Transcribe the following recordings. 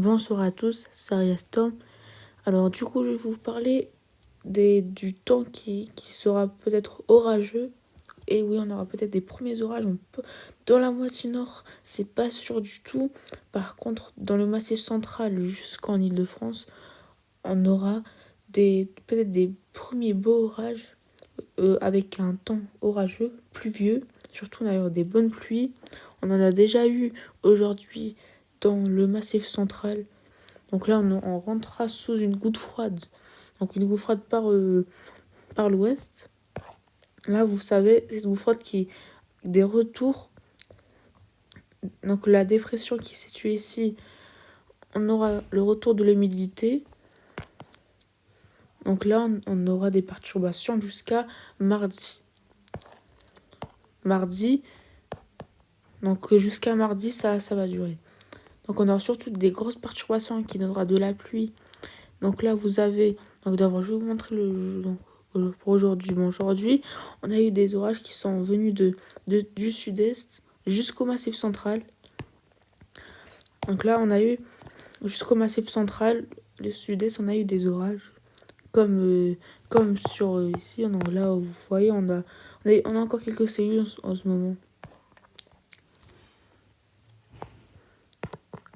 Bonsoir à tous, c'est Ariastom. Alors du coup, je vais vous parler du temps qui sera peut-être orageux. Et oui, on aura peut-être des premiers orages. Dans la moitié nord, c'est pas sûr du tout. Par contre, dans le massif central jusqu'en Île-de-France, on aura peut-être des premiers beaux orages avec un temps orageux, pluvieux. Surtout, on a eu des bonnes pluies. On en a déjà eu aujourd'hui dans le massif central. Donc là, on rentrera sous une goutte froide. Donc une goutte froide par l'ouest. Là, vous savez, cette goutte froide qui est des retours. Donc la dépression qui est située ici, on aura le retour de l'humidité. Donc là, on aura des perturbations jusqu'à mardi. Donc jusqu'à mardi, ça va durer. Donc on aura surtout des grosses perturbations qui donnera de la pluie. Donc là, vous avez... Donc d'abord, je vais vous montrer pour aujourd'hui. Bon, aujourd'hui, on a eu des orages qui sont venus du sud-est jusqu'au massif central. Donc là, on a eu jusqu'au massif central, le sud-est, on a eu des orages. Comme sur ici, là, vous voyez, on a encore quelques cellules en ce moment.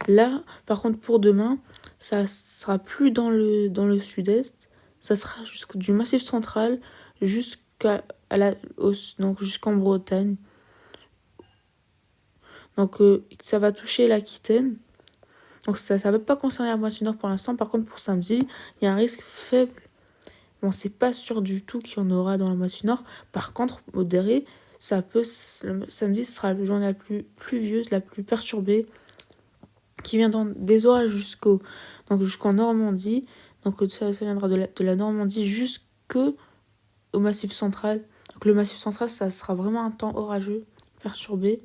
Là, par contre, pour demain, ça sera plus dans le sud-est. Ça sera du massif central jusqu'en Bretagne. Donc, ça va toucher l'Aquitaine. Donc, ça ne va pas concerner la moitié nord pour l'instant. Par contre, pour samedi, il y a un risque faible. Bon, c'est pas sûr du tout qu'il y en aura dans la moitié nord. Par contre, modéré, samedi, ce sera la journée la plus pluvieuse, la plus perturbée, qui vient des orages jusqu'en Normandie. Donc ça viendra de la Normandie jusqu'au massif central. Donc le massif central, ça sera vraiment un temps orageux, perturbé.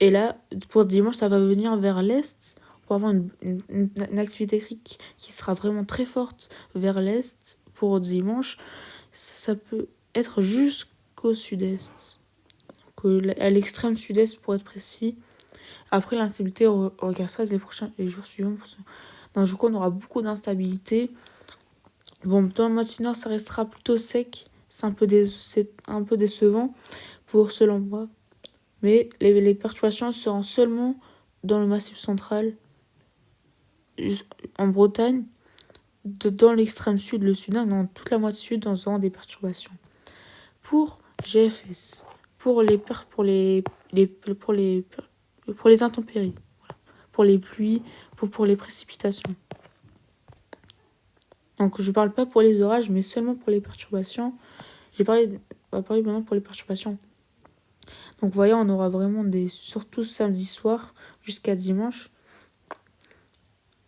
Et là, pour dimanche, ça va venir vers l'est pour avoir une activité électrique qui sera vraiment très forte vers l'est pour dimanche. Ça peut être jusqu'au sud-est. Donc, à l'extrême sud-est pour être précis. Après, l'instabilité, on regarde ça les jours suivants. Dans le coup, on aura beaucoup d'instabilité. Bon, dans le matin nord, ça restera plutôt sec. C'est un peu décevant selon moi. Mais les perturbations seront seulement dans le massif central, en Bretagne, dans l'extrême sud, le sud, dans toute la moitié sud, on aura des perturbations. Pour GFS, pour les intempéries, voilà. Pour les pluies, pour les précipitations. Donc je parle pas pour les orages, mais seulement pour les perturbations. On va parler maintenant pour les perturbations. Donc vous voyez, on aura vraiment surtout samedi soir jusqu'à dimanche.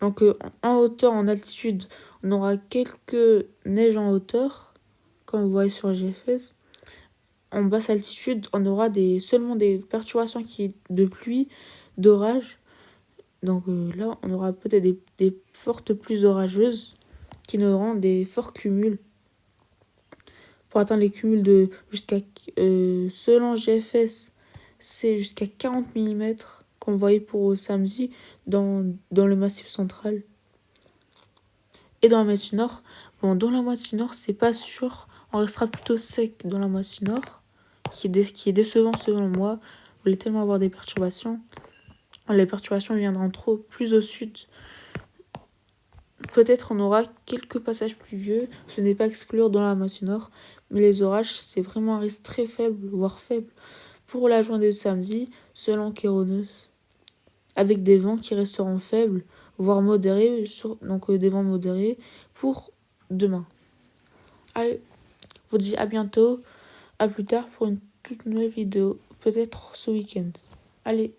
Donc en hauteur, en altitude, on aura quelques neiges en hauteur, comme vous voyez sur GFS. En basse altitude, on aura seulement des perturbations de pluie, d'orage. Donc là, on aura peut-être des fortes pluies orageuses qui nous auront des forts cumuls. Pour atteindre les cumuls selon GFS, c'est jusqu'à 40 mm, comme vous voyez pour samedi, dans le massif central. Et dans la moitié nord, dans la moitié nord, c'est pas sûr. On restera plutôt sec dans la moitié nord, qui est décevant selon moi. Vous voulez tellement avoir des perturbations. Les perturbations viendront plus au sud. Peut-être on aura quelques passages pluvieux. Ce n'est pas exclure dans la moitié nord. Mais les orages, c'est vraiment un risque très faible, voire faible, pour la journée de samedi, selon Kéronos. Avec des vents qui resteront faibles, voire modérés, donc des vents modérés, pour demain. Allez, je vous dis à bientôt, à plus tard pour une toute nouvelle vidéo, peut-être ce week-end. Allez.